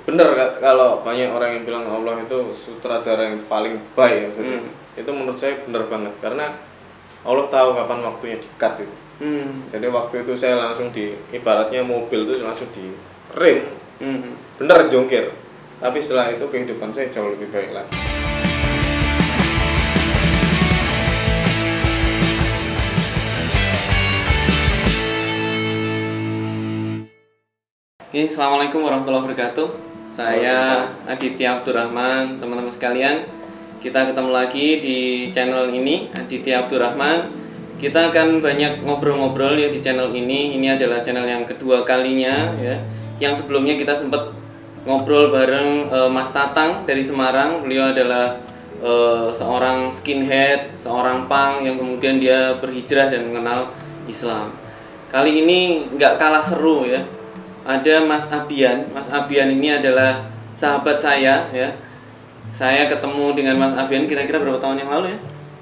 bener kalau banyak orang yang bilang Allah itu sutradara yang paling baik maksudnya. Itu menurut saya bener banget karena Allah tahu kapan waktunya di-cut itu. Jadi waktu itu saya langsung ibaratnya mobil itu langsung di rem, bener jongkir. Tapi setelah itu kehidupan saya jauh lebih baik lagi. Oke, Assalamualaikum warahmatullahi wabarakatuh. Saya Aditya Abdurrahman, teman-teman sekalian. Kita ketemu lagi di channel ini, Aditya Abdurrahman. Kita akan banyak ngobrol-ngobrol ya di channel ini. Ini adalah channel yang kedua kalinya ya. Yang sebelumnya kita sempat ngobrol bareng Mas Tatang dari Semarang. Beliau adalah seorang skinhead, seorang punk yang kemudian dia berhijrah dan mengenal Islam. Kali ini nggak kalah seru ya. Ada Mas Abian. Mas Abian ini adalah sahabat saya ya. Saya ketemu dengan Mas Abian kira-kira berapa tahun yang lalu ya?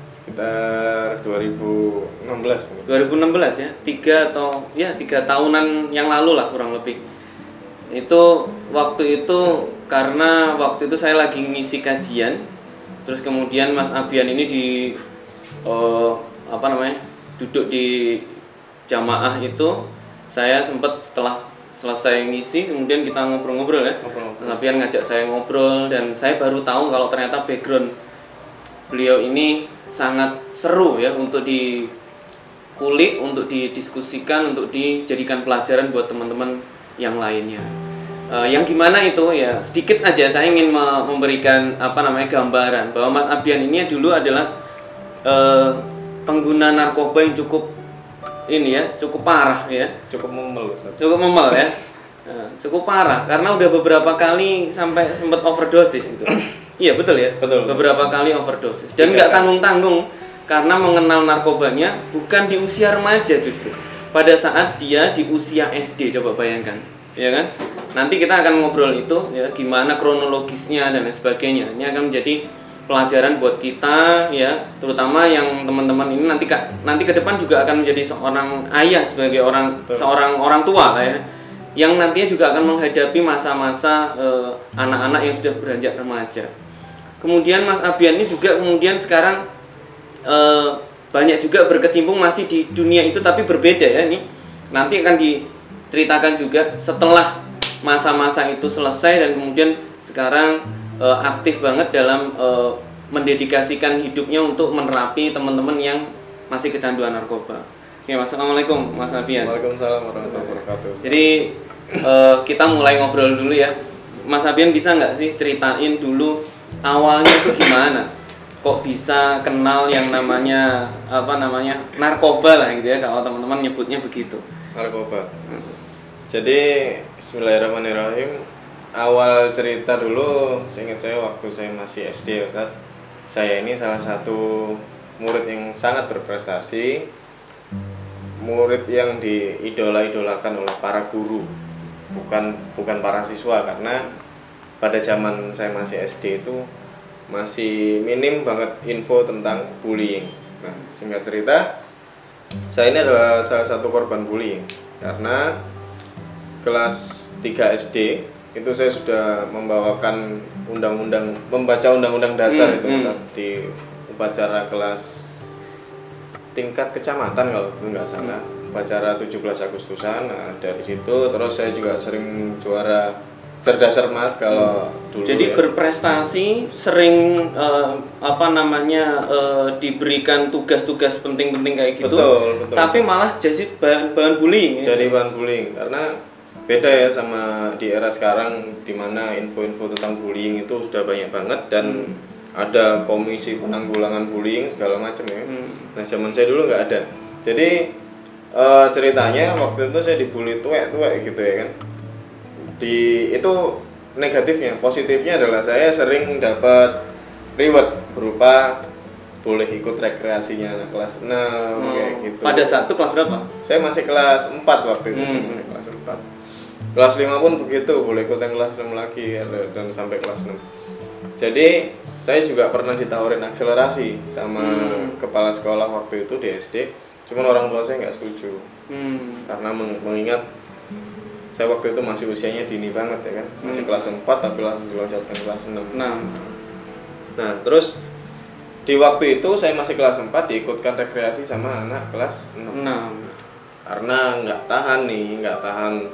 Sekitar 2016 mungkin. 2016 ya. 3 tahunan yang lalu lah kurang lebih. Itu waktu itu karena waktu itu saya lagi ngisi kajian. Terus kemudian Mas Abian ini duduk di jamaah itu. Saya sempat setelah selesai ngisi kemudian kita ngobrol-ngobrol ya. Mas Abian ngajak saya ngobrol dan saya baru tahu kalau ternyata background beliau ini sangat seru ya untuk dikulik, untuk didiskusikan, untuk dijadikan pelajaran buat teman-teman yang lainnya. Yang gimana itu ya sedikit aja saya ingin memberikan gambaran bahwa Mas Abian ini dulu adalah pengguna narkoba yang cukup parah ya. Cukup memel ya. Cukup parah karena udah beberapa kali sampai sempat overdosis itu. Iya betul ya. Betul. Beberapa kali overdosis dan nggak tanggung-tanggung karena mengenal narkobanya bukan di usia remaja justru. Pada saat dia di usia SD, coba bayangkan, ya kan? Nanti kita akan ngobrol itu ya, gimana kronologisnya dan lain sebagainya. Ini akan menjadi pelajaran buat kita ya, terutama yang teman-teman ini nanti ke depan juga akan menjadi seorang ayah sebagai seorang orang tua lah ya, yang nantinya juga akan menghadapi masa-masa anak-anak yang sudah beranjak remaja. Kemudian Mas Abian ini juga kemudian sekarang banyak juga berkecimpung masih di dunia itu tapi berbeda ya. Ini nanti akan diceritakan juga setelah masa-masa itu selesai dan kemudian sekarang aktif banget dalam mendedikasikan hidupnya untuk menerapi teman-teman yang masih kecanduan narkoba. Oke, Assalamualaikum Mas Abian. Waalaikumsalam warahmatullahi wabarakatuh. Jadi kita mulai ngobrol dulu ya. Mas Abian bisa nggak sih ceritain dulu awalnya itu gimana? Kok bisa kenal yang namanya narkoba lah gitu ya, kalau teman-teman nyebutnya begitu. Narkoba. Jadi bismillahirrahmanirrahim. Awal cerita dulu, seingat saya waktu saya masih SD Ustaz. Saya ini salah satu murid yang sangat berprestasi. Murid yang diidola-idolakan oleh para guru. Bukan para siswa karena pada zaman saya masih SD itu masih minim banget info tentang bullying. Nah, singkat cerita, saya ini adalah salah satu korban bullying karena kelas 3 SD itu saya sudah membaca undang-undang dasar itu di upacara kelas tingkat kecamatan kalau itu nggak salah, upacara 17 Agustusan. Nah, dari situ terus saya juga sering juara cerdas cermat kalau dulu. Jadi ya, berprestasi, sering diberikan tugas-tugas penting-penting kayak gitu. Betul. Tapi malah jadi bahan bullying ya? Jadi bahan bullying karena beda ya sama di era sekarang di mana info-info tentang bullying itu sudah banyak banget dan ada komisi penanggulangan bullying segala macam ya. Nah, zaman saya dulu nggak ada. Jadi ceritanya waktu itu saya dibully tuwek gitu ya kan. Itu negatifnya, positifnya adalah saya sering dapat reward berupa boleh ikut rekreasinya kelas 6 kayak gitu. Pada saat itu kelas berapa? Saya masih kelas 4 waktu itu, kelas 4. Kelas 5 pun begitu, boleh ikut yang kelas 6 lagi dan sampai kelas 6. Jadi saya juga pernah ditawarin akselerasi sama kepala sekolah waktu itu di SD. Cuman orang tua saya nggak setuju karena mengingat Saya waktu itu masih usianya dini banget ya kan, masih kelas 4 tapi langsung dilonjatkan kelas 6. Nah, terus di waktu itu saya masih kelas 4 diikutkan rekreasi sama anak kelas 6. Karena nggak tahan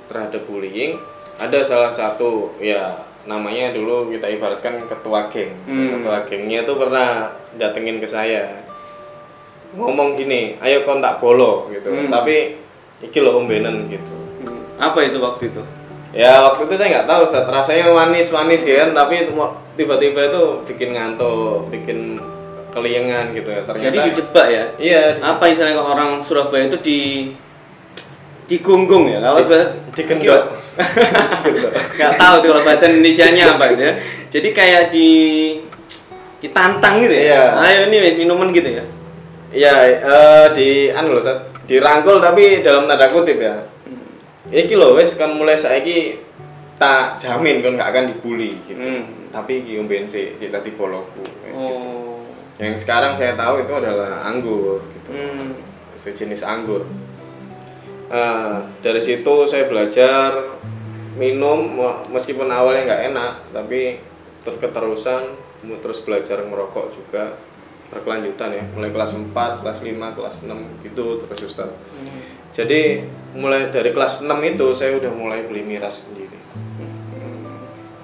terhadap bullying. Ada salah satu ya namanya dulu kita ibaratkan ketua geng. Ketua gengnya tuh pernah datengin ke saya. Ngomong gini, "Ayo kontak bolo" gitu. Tapi iki lo ombenan gitu. Apa itu waktu itu? Ya waktu itu saya nggak tahu, rasanya manis kan, tapi tiba-tiba itu bikin ngantuk, bikin keliengan gitu ya. Ternyata jadi dijebak ya? Iya. Apa istilahnya kalau orang Surabaya itu digunggung ya? Kalau digendok. Nggak tahu tuh kalau bahasa Indonesianya apa gitu ya. Jadi kayak ditantang gitu ya. Iya. Ayo nih minuman gitu ya. Iya, dirangkul tapi dalam tanda kutip ya. Iki lho wis kan mulai saiki tak jamin kan gak akan dibully gitu. Tapi iki omben sik dadi boloku gitu. Yang sekarang saya tahu itu adalah anggur gitu. Sejenis anggur. Dari situ saya belajar minum meskipun awalnya nggak enak, tapi keterusan terus belajar merokok juga berkelanjutan ya, mulai kelas 4, kelas 5, kelas 6 gitu terus Ustaz. Jadi mulai dari kelas 6 itu saya udah mulai beli miras sendiri.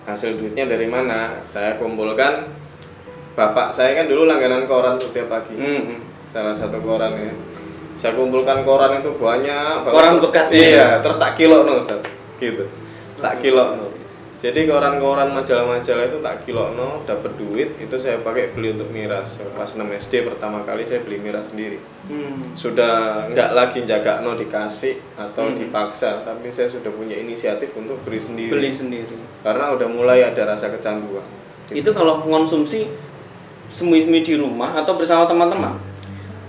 Hasil duitnya dari mana? Saya kumpulkan, bapak saya kan dulu langganan koran setiap pagi. Salah satu koran ya. Saya kumpulkan koran itu banyak. Koran bekas. Iya, terus tak kilo no Ustaz. Gitu. Tak kilo no. Jadi koran-koran majalah-majalah itu tak kilo no, dapat duit itu saya pakai beli untuk miras. Kelas 6 SD pertama kali saya beli miras sendiri. Sudah nggak lagi jaga no dikasih atau dipaksa, tapi saya sudah punya inisiatif untuk beli sendiri. Karena udah mulai ada rasa kecanduan. Itu kalau konsumsi sembunyi-sembunyi di rumah atau bersama teman-teman?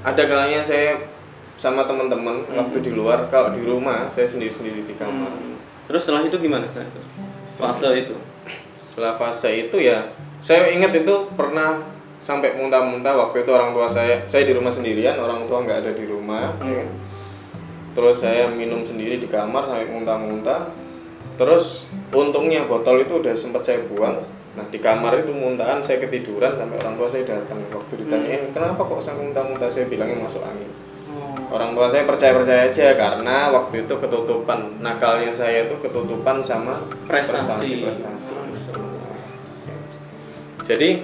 Ada kalanya saya sama teman-teman waktu di luar, kalau di rumah saya sendiri-sendiri di kamar. Terus setelah itu gimana? Fase itu? Setelah fase itu ya, saya ingat itu pernah sampai muntah-muntah. Waktu itu orang tua saya di rumah sendirian, orang tua nggak ada di rumah. Terus saya minum sendiri di kamar sampai muntah-muntah. Terus untungnya botol itu udah sempat saya buang. Nah di kamar itu muntahan, saya ketiduran sampai orang tua saya datang. Waktu ditanyain kenapa kok saya muntah-muntah, saya bilangnya masuk angin. Orang tua saya percaya aja karena waktu itu ketutupan, nakalnya saya itu ketutupan sama prestasi. Jadi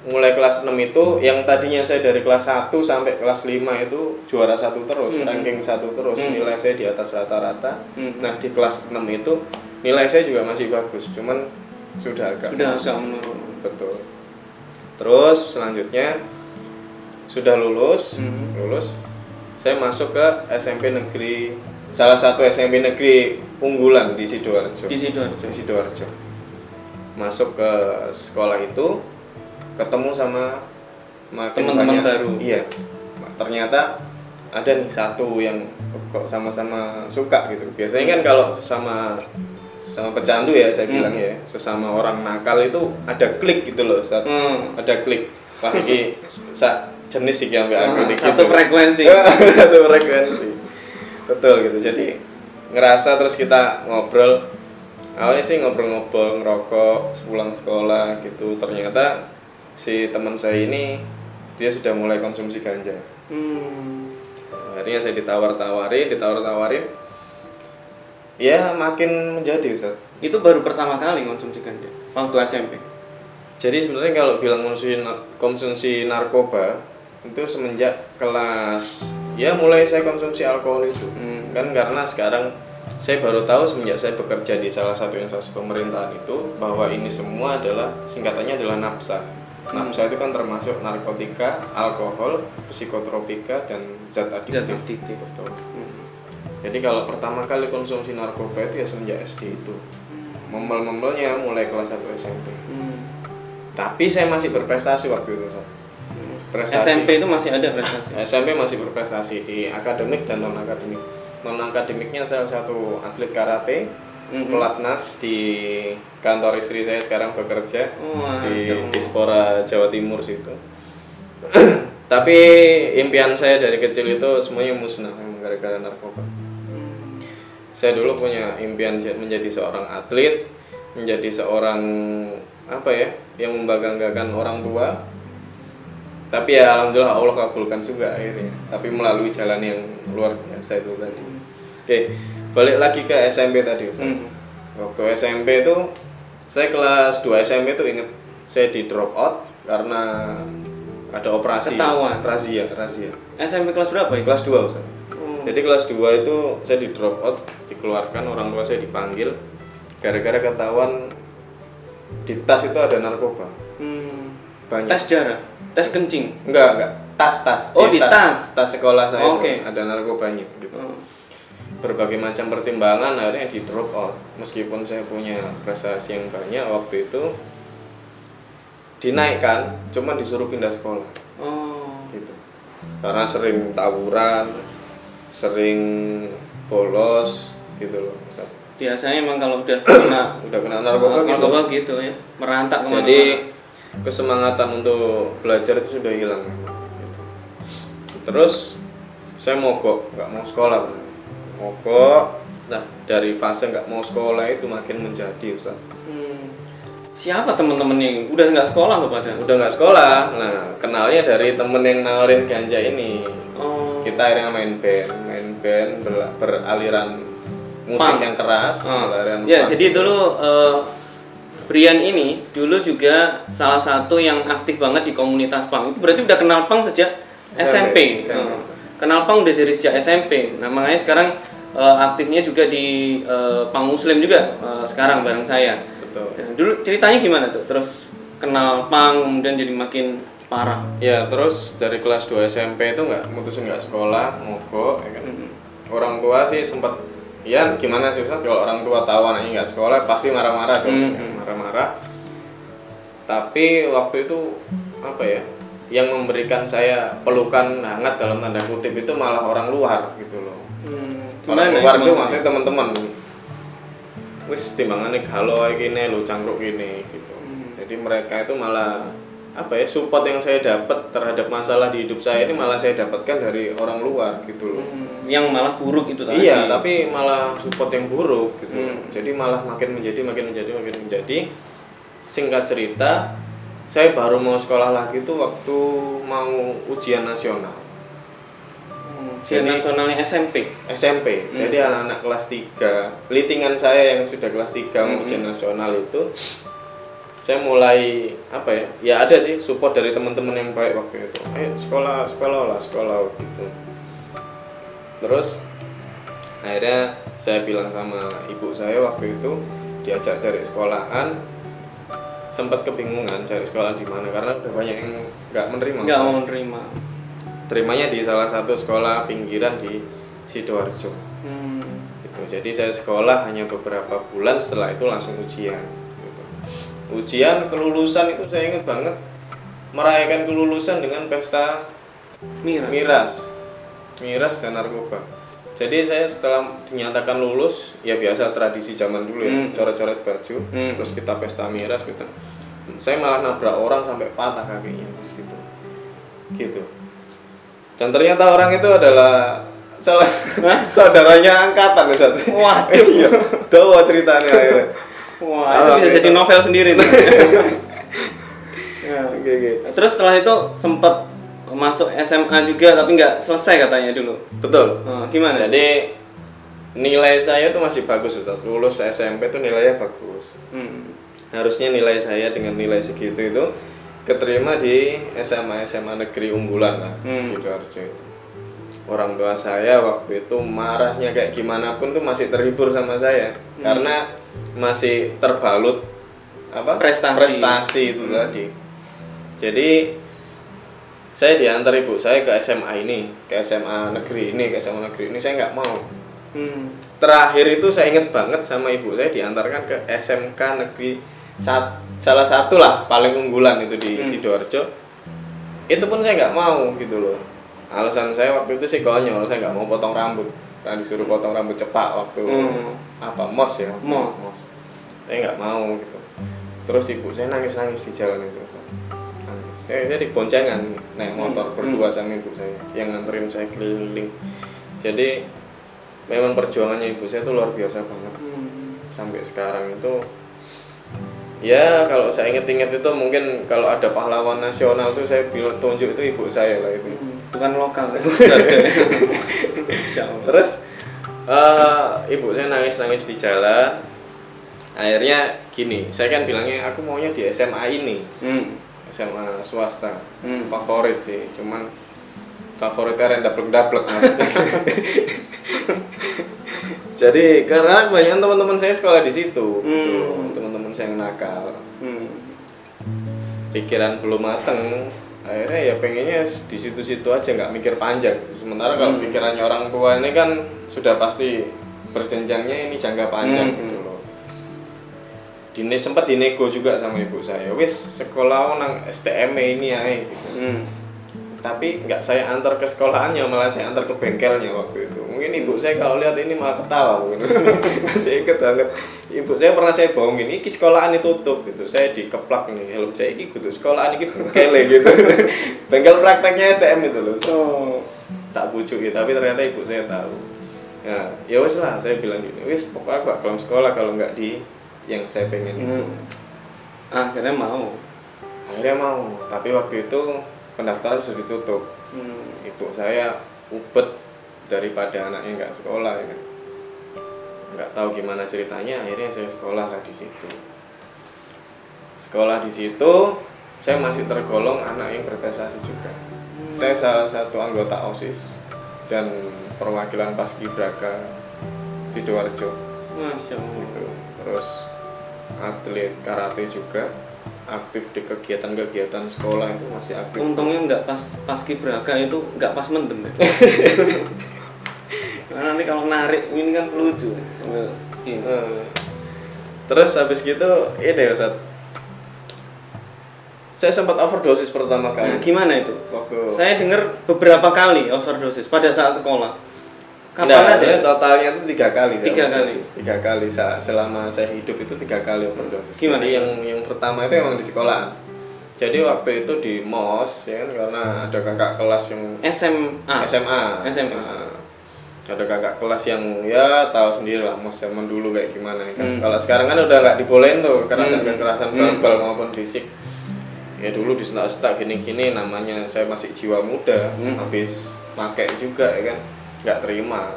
mulai kelas 6 itu yang tadinya saya dari kelas 1 sampai kelas 5 itu juara 1 terus, ranking 1 terus, nilai saya di atas rata-rata. Nah di kelas 6 itu nilai saya juga masih bagus, cuman sudah agak menurun. Betul. Terus selanjutnya sudah lulus, saya masuk ke SMP negeri, salah satu SMP negeri unggulan di Sidoarjo. Masuk ke sekolah itu, ketemu sama teman-teman baru. Iya, ternyata ada nih satu yang kok sama-sama suka gitu. Biasanya kan kalau sama pecandu ya saya bilang ya, sesama orang nakal itu ada klik gitu loh, ada klik. Wah ini jenis sih yang satu frekuensi. Satu frekuensi. Betul gitu. Jadi ngerasa terus kita ngobrol. Awalnya sih ngobrol-ngobrol, ngerokok sepulang sekolah gitu. Ternyata si teman saya ini dia sudah mulai konsumsi ganja. Akhirnya saya ditawar-tawarin. Ya makin menjadi Ustaz. Itu baru pertama kali konsumsi ganja waktu SMP. Jadi sebenarnya kalau bilang konsumsi narkoba itu semenjak kelas ya mulai saya konsumsi alkohol itu kan, karena sekarang saya baru tahu semenjak saya bekerja di salah satu instansi pemerintahan itu bahwa ini semua adalah singkatannya adalah NAPSA. NAPSA itu kan termasuk narkotika, alkohol, psikotropika dan zat adiktif. Betul. Jadi kalau pertama kali konsumsi narkoba itu ya semenjak SD itu. Memel-memelnya mulai kelas 1 SMP. Tapi saya masih berprestasi waktu itu. SMP itu masih ada prestasi? SMP masih berprestasi di akademik dan non-akademik. Non-akademiknya salah satu atlet karate, pelatnas di kantor istri saya sekarang bekerja di Dispora Jawa Timur situ. Tapi impian saya dari kecil itu semuanya musnah gara-gara narkoba. Saya dulu punya impian menjadi seorang atlet, menjadi seorang apa ya, yang membanggakan orang tua. Tapi ya alhamdulillah Allah kabulkan juga akhirnya. Tapi melalui jalan yang luar biasa itu tadi. Oke, balik lagi ke SMP tadi, Ustaz. Waktu SMP itu saya kelas 2 SMP itu inget saya di drop out karena ada operasi. Ketahuan. Razia. SMP kelas berapa ya? Kelas 2, Ustaz. Jadi kelas 2 itu saya di drop out, dikeluarkan, orang tua saya dipanggil gara-gara ketahuan di tas itu ada narkoba. Banyak. Tes darah, tes kencing. Enggak, tas. Oh, di tas. Tas sekolah saya Oke. itu ada narkobanya gitu. Berbagai macam pertimbangan akhirnya di drop out. Meskipun saya punya prestasi yang banyak waktu itu dinaikkan, cuma disuruh pindah sekolah. Gitu. Karena sering tawuran, sering bolos gitu loh. Biasanya emang kalau udah kena narkoba gitu ya, merantak kemana-mana. Jadi kesemangatan untuk belajar itu sudah hilang gitu. Terus saya mogok, nggak mau sekolah. Nah dari fase nggak mau sekolah itu makin menjadi, Ustaz. Siapa teman-teman yang udah nggak sekolah loh pada? Udah nggak sekolah. Nah kenalnya dari temen yang nawarin ganja ini. Kita akhirnya main band beraliran musik yang keras. Ya jadi dulu Brian ini dulu juga salah satu yang aktif banget di komunitas punk. Itu berarti udah kenal punk sejak SMP. Kenal punk udah dari sejak SMP. Nah makanya sekarang aktifnya juga di punk muslim juga sekarang bareng saya. Betul. Nah, dulu ceritanya gimana tuh? Terus kenal punk kemudian jadi makin parah. Ya terus dari kelas 2 SMP itu mutusin nggak sekolah, mogok. Ya kan? Orang tua sih sempat, ya gimana sih Ustaz, kalau orang tua tahu anaknya nggak sekolah pasti marah-marah dong. Marah-marah. Tapi waktu itu apa ya, yang memberikan saya pelukan hangat dalam tanda kutip itu malah orang luar gitu loh. Orang luar itu maksudnya teman-teman. Wis timbangannya galau kayak gini, lu cangkruk gini gitu. Jadi mereka itu malah apa ya, support yang saya dapat terhadap masalah di hidup saya ini malah saya dapatkan dari orang luar gitu loh. Yang malah buruk itu tadi. Iya, tapi malah support yang buruk gitu. Jadi malah makin menjadi. Singkat cerita, saya baru mau sekolah lagi tuh waktu mau ujian nasional. Ujian nasionalnya SMP. Jadi anak-anak kelas 3, litingan saya yang sudah kelas 3 mau ujian nasional itu saya mulai apa ya? Ya ada sih support dari teman-teman yang baik waktu itu. Ayo sekolah gitu. Terus akhirnya saya bilang sama ibu saya waktu itu, diajak cari sekolahan, sempat kebingungan cari sekolah di mana karena udah banyak yang nggak mau menerima. Terimanya di salah satu sekolah pinggiran di Sidoarjo. Gitu. Jadi saya sekolah hanya beberapa bulan, setelah itu langsung ujian. Gitu. Ujian kelulusan itu saya ingat banget, merayakan kelulusan dengan pesta miras dan narkoba. Jadi saya setelah dinyatakan lulus, ya biasa tradisi zaman dulu ya, coret-coret baju, terus kita pesta miras gitu. Saya malah nabrak orang sampai patah kakinya gitu. Dan ternyata orang itu adalah salah saudaranya angkatan Ustaz. Waduh. Iya, tahu ceritanya akhirnya. Wah, itu bisa jadi novel sendiri tuh. Terus setelah itu sempat masuk SMA juga tapi nggak selesai katanya dulu. Betul. Gimana? Jadi nilai saya tuh masih bagus Ustaz. Lulus SMP tuh nilainya bagus. Harusnya nilai saya dengan nilai segitu itu keterima di SMA negeri unggulan lah, Sidoarjo. Orang tua saya waktu itu marahnya kayak gimana pun tuh masih terhibur sama saya karena masih terbalut prestasi itu tadi. Jadi saya diantar ibu saya ke SMA ini, ke SMA negeri ini saya nggak mau. Terakhir itu saya inget banget sama ibu saya diantarkan ke SMK negeri salah satu lah paling unggulan itu di Sidoarjo. Itu pun saya nggak mau gitu loh. Alasan saya waktu itu sih konyol, saya nggak mau potong rambut. Karena disuruh potong rambut cepak waktu mos. Saya nggak mau gitu. Terus ibu saya nangis di jalan itu. Saya diboncengan naik motor berdua sama ibu saya yang nganterin saya keliling. Jadi memang perjuangannya ibu saya itu luar biasa banget. Sampai sekarang itu ya kalau saya inget-inget itu mungkin kalau ada pahlawan nasional tuh saya bilang tunjuk itu ibu saya lah itu. Bukan lokal ya. Terus ibu saya nangis-nangis di jalan. Akhirnya gini, saya kan bilangnya aku maunya di SMA ini. SMA swasta. Favorit sih, cuman favoritnya daplek-daplek maksudnya. Jadi karena banyak teman-teman saya sekolah di situ, teman-teman saya yang nakal, pikiran belum mateng, akhirnya ya pengennya di situ-situ aja, nggak mikir panjang. Sementara kalau pikirannya orang tua ini kan sudah pasti berjenjangnya ini jangka panjang gitu loh. Sempat dinego juga sama ibu saya, wis sekolah nang STM ini ya gitu. Tapi nggak saya antar ke sekolahannya, malah saya antar ke bengkelnya waktu itu. Mungkin ibu saya kalau lihat ini malah ketawa mungkin. Saya inget banget, ibu saya pernah saya bohongin, ini sekolahan ditutup gitu. Saya dikeplak nih, helm saya ini gitu, sekolahan ini bengkel gitu. Bengkel prakteknya STM itu loh. Tak bujuk ya, tapi ternyata ibu saya tahu. Nah, ya wes lah, saya bilang gini, wes pokoknya aku dalam sekolah kalau nggak di yang saya pengen itu. Akhirnya mau, tapi waktu itu pendaftaran sudah ditutup. Ibu saya ubet daripada anaknya nggak sekolah ya kan. Nggak tahu gimana ceritanya, akhirnya saya sekolah lah di situ. Sekolah di situ, saya masih tergolong anak yang berprestasi juga. Saya salah satu anggota OSIS dan perwakilan Paskibraka Sidoarjo. Masya Allah. Gitu. Terus atlet karate juga, aktif di kegiatan-kegiatan sekolah itu masih aktif. Untungnya nggak pas Paskibraka itu nggak pas mendem ya. Karena nanti kalau narik ini kan lucu. Terus habis gitu ini Ustaz, saya sempat overdosis pertama kali. Nah, gimana itu? Waktu saya dengar beberapa kali overdosis pada saat sekolah. Kapan aja? Totalnya itu 3 kali. 3 kali. Selama saya hidup itu 3 kali overdosis. Gimana? Jadi yang pertama itu emang di sekolahan. Jadi waktu itu di MOS ya kan, karena ada kakak kelas yang SMA. Ada kakak kelas yang ya tahu sendiri lah MOS zaman dulu kayak gimana kan. Kalau sekarang kan udah nggak dibolehin tuh kekerasan verbal maupun fisik. Ya dulu disentak-sentak gini-gini, namanya saya masih jiwa muda, habis pakai juga ya kan. Nggak terima.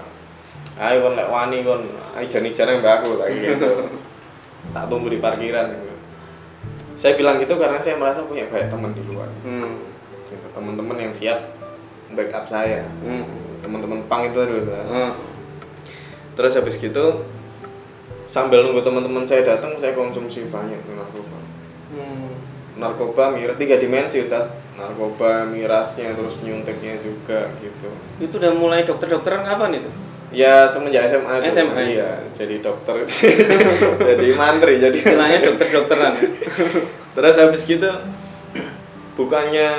Ayo kon lek wani kon, ayo jani-jane mbak aku kayak gitu. Tak tunggu di parkiran gitu. Saya bilang gitu karena saya merasa punya banyak teman di luar. Gitu, teman-teman yang siap backup saya. Teman-teman pang itu dulu. Terus habis gitu sambil nunggu teman-teman saya datang, saya konsumsi banyak narkoba. Narkoba miras 3 dimensi Ustaz. Narkoba, mirasnya, terus nyuntiknya juga gitu. Itu udah mulai dokter-dokteran kapan itu? Ya semenjak SMA itu. SMA? Iya, jadi dokter. Jadi mantri, jadi istilahnya dokter-dokteran. Terus habis gitu bukannya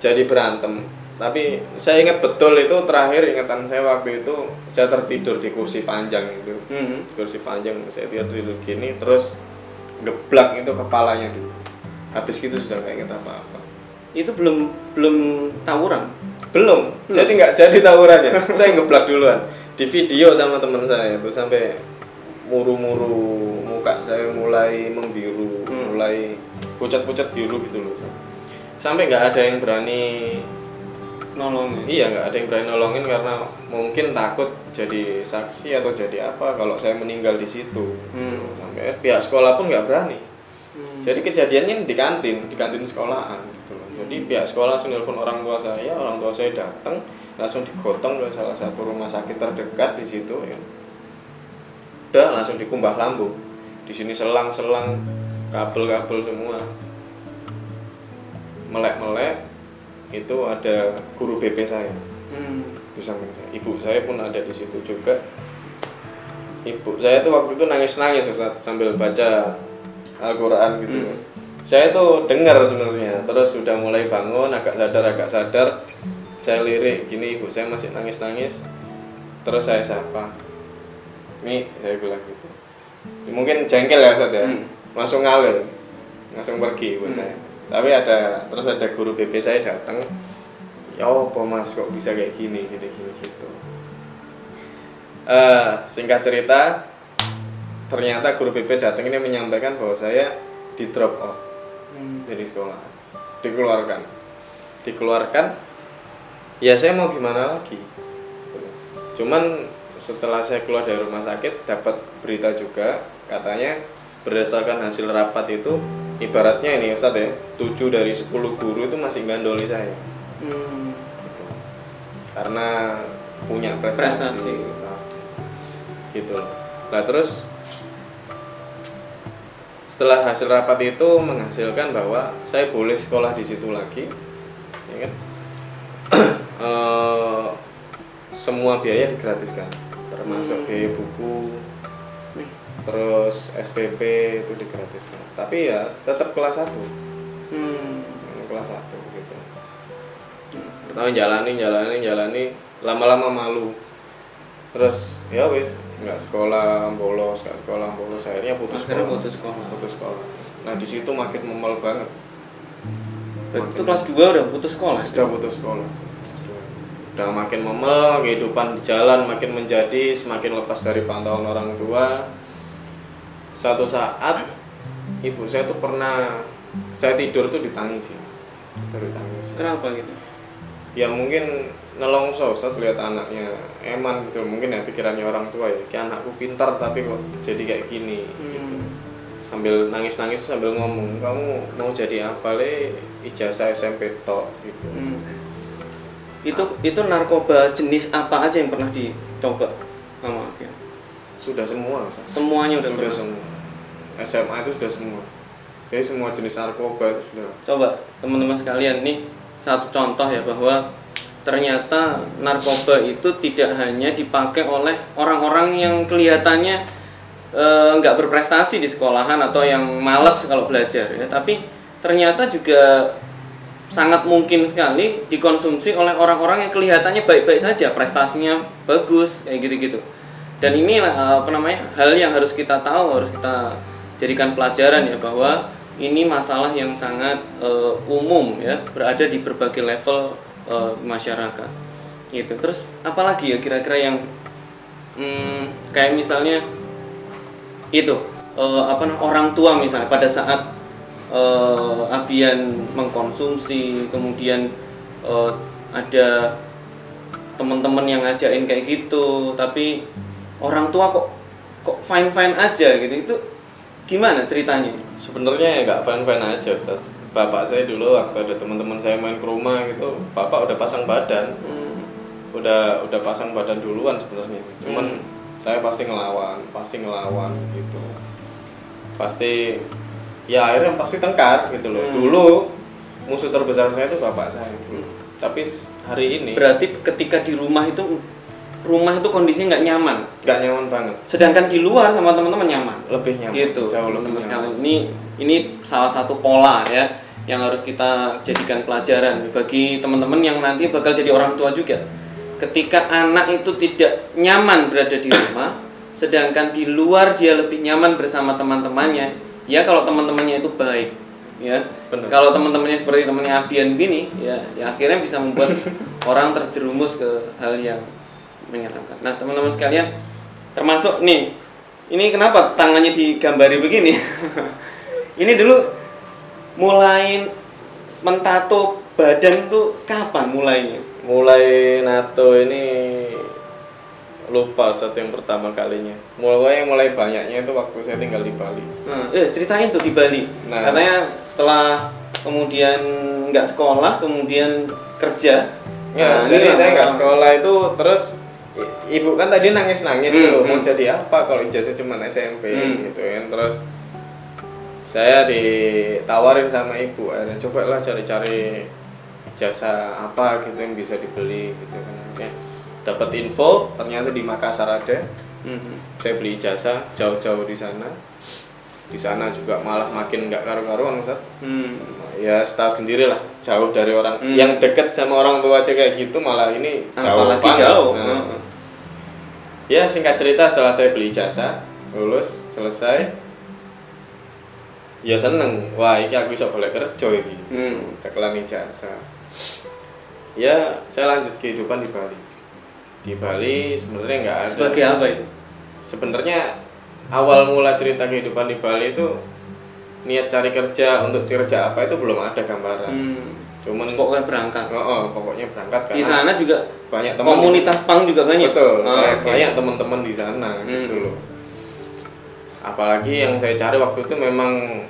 jadi berantem, tapi saya ingat betul itu terakhir ingatan saya waktu itu saya tertidur di kursi panjang itu. Kursi panjang saya tidur gini terus geblak itu kepalanya dulu. Habis gitu sudah nggak ingat apa-apa. Itu belum tawuran? Belum. Jadi nggak jadi tawurannya. Saya ngeblak duluan. Di video sama teman saya tuh sampai muru-muru muka saya mulai membiru, mulai pucat-pucat biru gitu loh. Sampai nggak ada yang berani nolongin. Iya, nggak ada yang berani nolongin karena mungkin takut jadi saksi atau jadi apa kalau saya meninggal di situ. Sampai pihak sekolah pun nggak berani. Jadi kejadiannya di kantin sekolahan gitu loh. Jadi pihak sekolah langsung nelpon orang tua saya datang langsung digotong ke salah satu rumah sakit terdekat di situ ya. Udah langsung dikumbah lambung. Di sini selang-selang, kabel-kabel semua. Melek-melek itu ada guru BP saya. Di samping saya. Ibu saya pun ada di situ juga. Ibu saya tuh waktu itu nangis-nangis Ustaz, sambil baca Al-Quran gitu. Saya tuh dengar sebenarnya, terus sudah mulai bangun, agak sadar. Saya lirik gini, ibu saya masih nangis-nangis. Terus saya sapa, "Mi," saya bilang gitu. Mungkin jengkel ya Ustaz ya. Langsung ngalir. Langsung pergi ibu saya. Tapi terus ada guru BP saya datang. "Ya apa Mas, kok bisa kayak gini gitu." Singkat cerita, ternyata guru BP datang ini menyampaikan bahwa saya di drop off dari sekolah, dikeluarkan. Ya saya mau gimana lagi? Cuman setelah saya keluar dari rumah sakit dapat berita juga, katanya berdasarkan hasil rapat itu ibaratnya ini Ustadz ya, 7 dari 10 guru itu masih gandoli saya. Gitu. Karena punya prestasi. Nah, gitu loh. Nah terus setelah hasil rapat itu menghasilkan bahwa saya boleh sekolah di situ lagi, ya kan? Semua biaya digratiskan, termasuk biaya buku, terus SPP itu digratiskan. Tapi ya tetap kelas 1. Kelas 1 gitu. Pertama jalani, lama-lama malu. Terus ya wis, nggak sekolah bolos, akhirnya putus sekolah. Nah, di situ makin memel banget. Itu kelas 2 udah putus sekolah? Sudah putus sekolah. Udah makin memel, kehidupan di jalan makin menjadi semakin lepas dari pantauan orang tua. Satu saat ibu saya tuh pernah, saya tidur tuh ditangisi. Kenapa gitu? Ya mungkin nelongso Ustaz lihat anaknya eman gitu, mungkin ya pikirannya orang tua ya, kayak anakku pintar tapi kok jadi kayak gini gitu. Sambil nangis-nangis sambil ngomong, kamu mau jadi apa le, ijazah SMP tok gitu. Itu narkoba jenis apa aja yang pernah dicoba sama Abian? Sudah semua Ustaz. Semuanya udah pernah? Semua. SMA itu sudah semua. Jadi semua jenis narkoba itu sudah. Coba teman-teman sekalian, nih satu contoh ya, bahwa ternyata narkoba itu tidak hanya dipakai oleh orang-orang yang kelihatannya nggak berprestasi di sekolahan atau yang malas kalau belajar ya, tapi ternyata juga sangat mungkin sekali dikonsumsi oleh orang-orang yang kelihatannya baik-baik saja, prestasinya bagus kayak gitu-gitu. Dan ini hal yang harus kita tahu, harus kita jadikan pelajaran ya, bahwa ini masalah yang sangat umum ya, berada di berbagai level masyarakat gitu. Terus apalagi ya kira-kira yang kayak misalnya itu orang tua misalnya pada saat Abian mengkonsumsi, kemudian ada teman-teman yang ngajakin kayak gitu, tapi orang tua kok fine aja gitu, itu gimana ceritanya? Sebenarnya nggak fine aja Ustaz. Bapak saya dulu waktu ada teman-teman saya main ke rumah gitu, bapak udah pasang badan, udah pasang badan duluan sebenarnya. Cuman saya pasti ngelawan gitu, pasti ya akhirnya pasti tengkar gitu loh. Dulu musuh terbesar saya itu bapak saya dulu. Tapi hari ini berarti ketika di rumah itu kondisinya nggak nyaman banget. Sedangkan di luar sama teman-teman nyaman, lebih nyaman gitu. Jauh lebih nyaman. Ini salah satu pola ya yang harus kita jadikan pelajaran bagi teman-teman yang nanti bakal jadi orang tua juga. Ketika anak itu tidak nyaman berada di rumah, sedangkan di luar dia lebih nyaman bersama teman-temannya. Ya kalau teman-temannya itu baik, ya. Bener. Kalau teman-temannya seperti temannya Abian gini, ya akhirnya bisa membuat orang terjerumus ke hal yang menyeramkan. Nah teman-teman sekalian, termasuk nih, ini kenapa tangannya digambari begini? Ini dulu mulai mentato badan tuh kapan mulainya? Mulai nato ini lupa saat yang pertama kalinya. Mulai banyaknya itu waktu saya tinggal di Bali. Ceritain tuh di Bali. Nah, katanya setelah kemudian nggak sekolah, kemudian kerja. Ya, jadi saya nggak sekolah itu, terus ibu kan tadi nangis tuh mau jadi apa kalau ijazah cuma SMP gitu kan. Terus saya ditawarin sama ibu, akhirnya cobalah cari-cari ijazah apa gitu yang bisa dibeli gitu kan. Akhirnya dapat info ternyata di Makassar ada. Saya beli ijazah jauh-jauh di sana. Di sana juga malah makin nggak karu-karuan Ustaz. Ya tahu sendiri lah, jauh dari orang yang deket sama orang tua aja kayak gitu, malah ini jauh banget. Nah, ya singkat cerita, setelah saya beli ijazah, lulus, selesai, ya seneng, wah ini aku bisa boleh kerja ini, cekelan ijazah. Ya saya lanjut kehidupan di Bali. Di Bali sebenarnya nggak ada. Sebagai apa itu? Sebenarnya awal mula cerita kehidupan di Bali itu niat cari kerja untuk kerja apa itu belum ada gambaran. Cuman pokoknya berangkat. Pokoknya berangkat Di sana juga banyak teman. Komunitas punk juga banyak. Betul. Okay. Banyak teman-teman di sana gitu loh. Apalagi yang saya cari waktu itu memang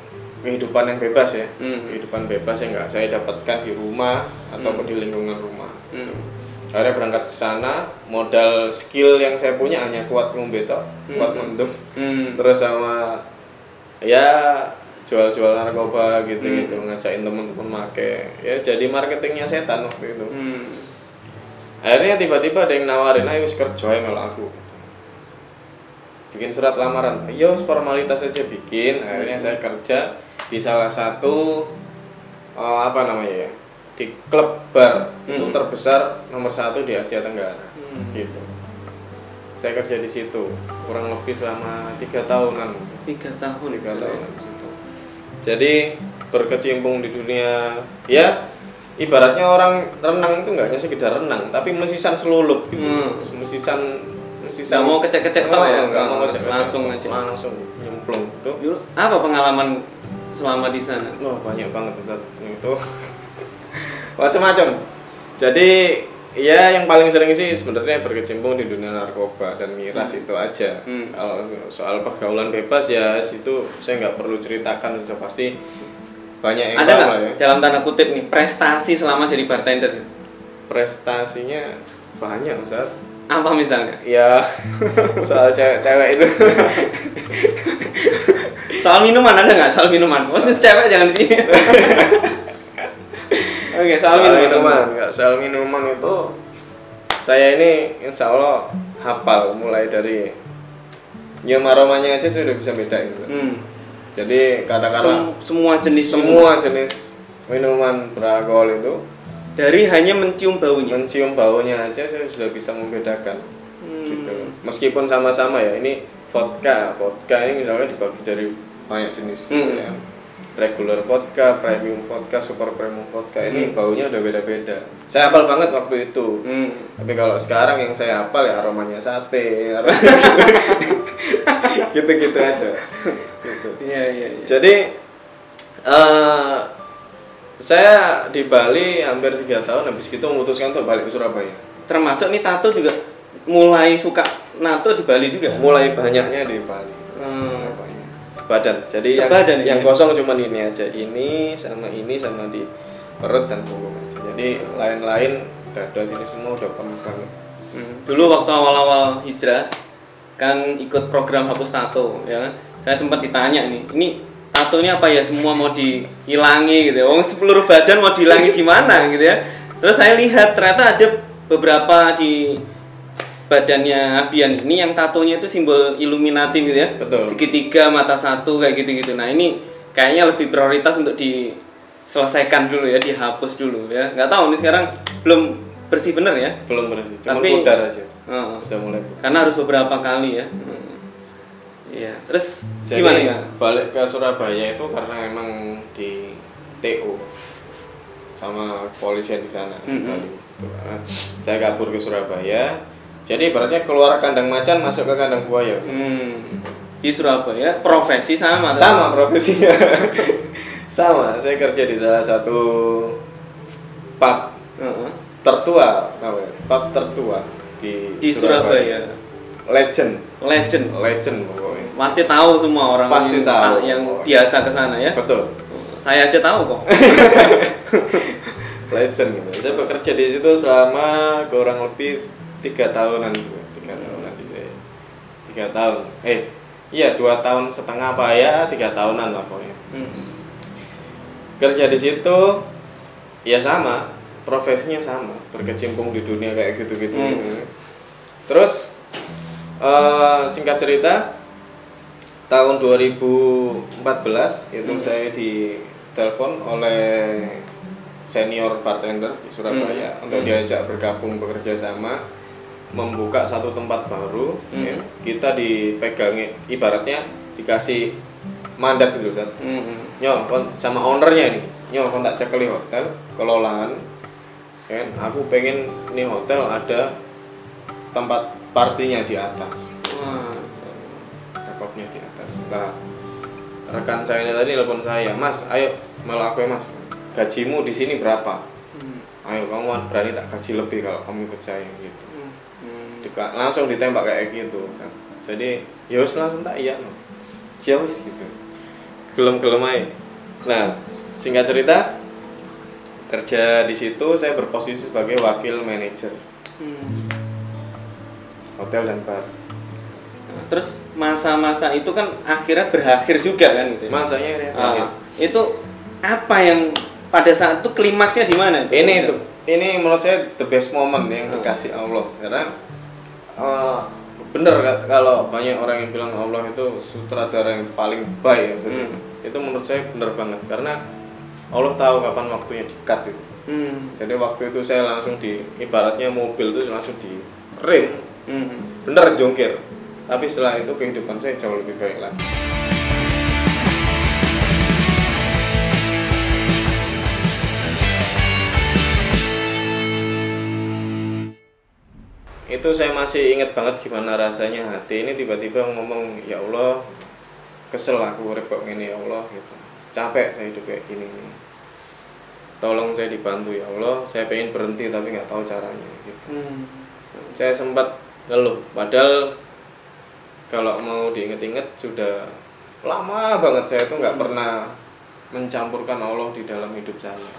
kehidupan yang bebas ya. Kehidupan bebas yang nggak saya dapatkan di rumah ataupun di lingkungan rumah. Gitu. Akhirnya berangkat ke sana, modal skill yang saya punya hanya kuat ngombe tok, kuat mendem. Terus sama ya jual-jual narkoba gitu-gitu, ngajakin teman-teman make. Ya jadi marketingnya setan waktu itu. Akhirnya tiba-tiba ada yang nawarin, ayo kerja ya melok aku. Bikin surat lamaran, ayo formalitas aja bikin. Akhirnya saya kerja di salah satu apa namanya ya, di klub bar itu terbesar nomor 1 di Asia Tenggara, gitu. Saya kerja di situ kurang lebih selama 3 tahunan. 3 tahun. Di situ. Jadi berkecimpung di dunia, ya ibaratnya orang renang itu nggak hanya sekedar renang, tapi mesisan selulup gitu. Mesisan Nggak mau kecek-kecek tau ya? Nggak mau kecek-kecek, langsung nyemplung tuh. Dulu apa pengalaman selama di sana? Wah, banyak banget Ustaz. Itu macam-macam. Jadi ya yang paling sering sih sebenarnya berkecimpung di dunia narkoba dan miras itu aja. Kalau soal pergaulan bebas ya itu saya nggak perlu ceritakan, sudah pasti banyak yang ada tahu nggak lah ya. dalam tanda kutip nih prestasi selama jadi bartender? Prestasinya banyak Ustaz. Apa misalnya? Ya soal cewek-cewek itu. Soal minuman ada nggak? Soal minuman? Maksudnya cewek jangan sih. Oke, soal minuman. Nggak, soal minuman itu saya ini insya Allah hafal mulai dari nyium aromanya aja saya udah bisa bedain. Jadi katakanlah semua jenis minuman beralkohol itu dari hanya mencium baunya aja saya sudah bisa membedakan. Gitu. Meskipun sama-sama ya, ini vodka ini misalnya dibagi dari banyak jenis. Ya. Regular vodka, premium vodka, super premium vodka, ini baunya udah beda-beda. Saya hafal banget waktu itu. Tapi kalau sekarang yang saya hafal ya aromanya sate, gitu-gitu aja. Gitu. Iya. Jadi saya di Bali hampir 3 tahun, habis itu memutuskan untuk balik ke Surabaya. Termasuk nih tato juga mulai suka nato di Bali juga? Mulai banyaknya di Bali. Badan. Jadi yang kosong cuma ini aja. Ini sama di perut dan punggung aja. Jadi lain-lain dada sini semua udah penuh banget. Dulu waktu awal-awal hijrah kan ikut program hapus tato ya kan. Saya sempat ditanya nih, ini tatonya apa ya, semua mau dihilangi gitu ya. Seluruh badan mau dihilangi gimana gitu ya. Terus saya lihat ternyata ada beberapa di badannya Abian ini yang tatonya itu simbol Illuminati gitu ya. Betul. Segitiga, mata satu kayak gitu-gitu. Nah, ini kayaknya lebih prioritas untuk diselesaikan dulu ya, dihapus dulu ya. Nggak tahu nih sekarang belum bersih bener ya. Belum bersih, cuma tapi pudar aja. Sudah mulai. Karena harus beberapa kali ya. Iya. Terus jadi, gimana ya? Balik ke Surabaya itu karena memang di TO sama kepolisian di sana di Bali. Saya kabur ke Surabaya. Jadi ibaratnya keluar kandang macan masuk ke kandang buaya. Di Surabaya profesi sama profesinya. Sama, saya kerja di salah satu pub tertua, pub tertua di Surabaya. Legend pokoknya. Pasti tahu semua orang yang biasa ke sana ya. Betul. Saya aja tahu kok. Legend gitu. Saya bekerja di situ selama kurang lebih 3 tahunan. 3 tahun. 2 tahun setengah apa ya, 3 tahunan lah pokoknya. Kerja di situ ya sama, profesinya sama, berkecimpung di dunia kayak gitu-gitu. Terus singkat cerita, tahun 2014 itu saya ditelepon oleh senior bartender di Surabaya untuk diajak bergabung bekerja sama, membuka satu tempat baru. Ya. Kita dipegangi, ibaratnya dikasih mandat gitu kan. Sama ownernya nih, kon tak cekeli hotel, kelolaan. Kan aku pengen nih hotel ada tempat partinya di atas, Wah. laptopnya di atas. Nah, rekan saya ini tadi telepon saya, Mas, ayo malah aku ya Mas, gajimu di sini berapa? Ayo kamu berani tak gaji lebih kalau kamu ikut saya gitu. Langsung ditembak kayak gitu. Jadi ya wis langsung tak iya no. Ya wis gitu. Gelem-gelem aja. Nah, singkat cerita kerja di situ saya berposisi sebagai wakil manajer hotel dan bar. Nah, terus masa-masa itu kan akhirnya berakhir juga kan gitu. Masanya Itu apa yang pada saat itu klimaksnya di mana? Ini menurut saya the best moment yang dikasih Allah, karena bener kalau banyak orang yang bilang Allah itu sutradara yang paling baik maksudnya. Itu menurut saya bener banget karena Allah tahu kapan waktunya di-cut itu. Jadi waktu itu saya langsung ibaratnya mobil itu langsung di rem, bener jongkir. Tapi setelah itu kehidupan saya jauh lebih baik lagi. Itu saya masih ingat banget gimana rasanya hati ini tiba-tiba ngomong, ya Allah, kesel aku repot gini ya Allah gitu. Capek saya hidup kayak gini nih. Tolong saya dibantu ya Allah, saya pengen berhenti tapi nggak tahu caranya gitu. Saya sempat ngeluh, padahal kalau mau diinget-inget sudah lama banget saya tuh nggak pernah mencampurkan Allah di dalam hidup saya.